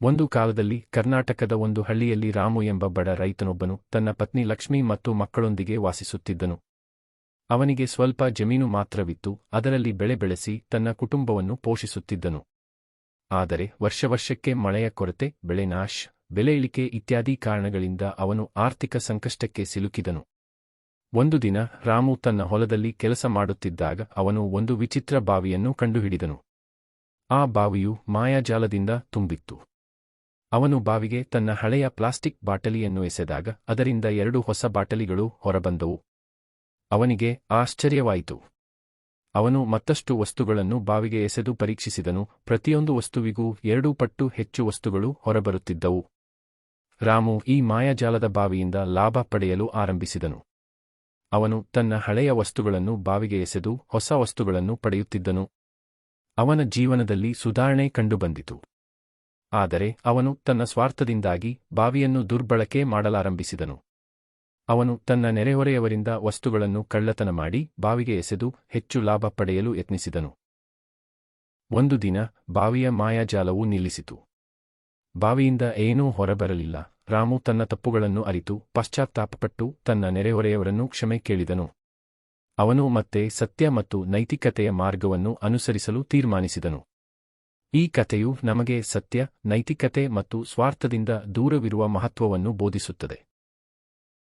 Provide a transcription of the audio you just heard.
ಒಂದು ಕಾಲದಲ್ಲಿ ಕರ್ನಾಟಕದ ಒಂದು ಹಳ್ಳಿಯಲ್ಲಿ ರಾಮು ಎಂಬ ಬಡ ರೈತನೊಬ್ಬನು ತನ್ನ ಪತ್ನಿ ಲಕ್ಷ್ಮಿ ಮತ್ತು ಮಕ್ಕಳೊಂದಿಗೆ ವಾಸಿಸುತ್ತಿದ್ದನು. ಅವನಿಗೆ ಸ್ವಲ್ಪ ಜಮೀನು ಮಾತ್ರವಿತ್ತು, ಅದರಲ್ಲಿ ಬೆಳೆ ಬೆಳೆಸಿ ತನ್ನ ಕುಟುಂಬವನ್ನು ಪೋಷಿಸುತ್ತಿದ್ದನು. ಆದರೆ ವರ್ಷಕ್ಕೆ ಮಳೆಯ ಕೊರತೆ, ಬೆಳೆ ನಾಶ, ಬೆಲೆ ಇಳಿಕೆ ಇತ್ಯಾದಿ ಕಾರಣಗಳಿಂದ ಅವನು ಆರ್ಥಿಕ ಸಂಕಷ್ಟಕ್ಕೆ ಸಿಲುಕಿದನು. ಒಂದು ದಿನ ರಾಮು ತನ್ನ ಹೊಲದಲ್ಲಿ ಕೆಲಸ ಮಾಡುತ್ತಿದ್ದಾಗ ಅವನು ಒಂದು ವಿಚಿತ್ರ ಬಾವಿಯನ್ನು ಕಂಡುಹಿಡಿದನು. ಆ ಬಾವಿಯು ಮಾಯಾಜಾಲದಿಂದ ತುಂಬಿತ್ತು. ಅವನು ಬಾವಿಗೆ ತನ್ನ ಹಳೆಯ ಪ್ಲಾಸ್ಟಿಕ್ ಬಾಟಲಿಯನ್ನು ಎಸೆದಾಗ ಅದರಿಂದ 2 ಹೊಸ ಬಾಟಲಿಗಳು ಹೊರಬಂದವು. ಅವನಿಗೆ ಆಶ್ಚರ್ಯವಾಯಿತು. ಅವನು ಮತ್ತಷ್ಟು ವಸ್ತುಗಳನ್ನು ಬಾವಿಗೆ ಎಸೆದು ಪರೀಕ್ಷಿಸಿದನು. ಪ್ರತಿಯೊಂದು ವಸ್ತುವಿಗೂ 2 ಪಟ್ಟು ಹೆಚ್ಚು ವಸ್ತುಗಳು ಹೊರಬರುತ್ತಿದ್ದವು. ರಾಮು ಈ ಮಾಯಾಜಾಲದ ಬಾವಿಯಿಂದ ಲಾಭ ಪಡೆಯಲು ಆರಂಭಿಸಿದನು. ಅವನು ತನ್ನ ಹಳೆಯ ವಸ್ತುಗಳನ್ನು ಬಾವಿಗೆ ಎಸೆದು ಹೊಸ ವಸ್ತುಗಳನ್ನು ಪಡೆಯುತ್ತಿದ್ದನು. ಅವನ ಜೀವನದಲ್ಲಿ ಸುಧಾರಣೆ ಕಂಡುಬಂದಿತು. ಆದರೆ ಅವನು ತನ್ನ ಸ್ವಾರ್ಥದಿಂದಾಗಿ ಬಾವಿಯನ್ನು ದುರ್ಬಳಕೆ ಮಾಡಲಾರಂಭಿಸಿದನು. ಅವನು ತನ್ನ ನೆರೆಹೊರೆಯವರಿಂದ ವಸ್ತುಗಳನ್ನು ಕಳ್ಳತನ ಮಾಡಿ ಬಾವಿಗೆ ಎಸೆದು ಹೆಚ್ಚು ಲಾಭ ಪಡೆಯಲು ಯತ್ನಿಸಿದನು. ಒಂದು ದಿನ ಬಾವಿಯ ಮಾಯಾಜಾಲವು ನಿಲ್ಲಿಸಿತು. ಬಾವಿಯಿಂದ ಏನೂ ಹೊರಬರಲಿಲ್ಲ. ರಾಮು ತನ್ನ ತಪ್ಪುಗಳನ್ನು ಅರಿತು ಪಶ್ಚಾತ್ತಾಪಪಟ್ಟು ತನ್ನ ನೆರೆಹೊರೆಯವರನ್ನು ಕ್ಷಮೆ ಕೇಳಿದನು. ಅವನು ಮತ್ತೆ ಸತ್ಯ ಮತ್ತು ನೈತಿಕತೆಯ ಮಾರ್ಗವನ್ನು ಅನುಸರಿಸಲು ತೀರ್ಮಾನಿಸಿದನು. ಈ ಕಥೆಯು ನಮಗೆ ಸತ್ಯ, ನೈತಿಕತೆ ಮತ್ತು ಸ್ವಾರ್ಥದಿಂದ ದೂರವಿರುವ ಮಹತ್ವವನ್ನು ಬೋಧಿಸುತ್ತದೆ.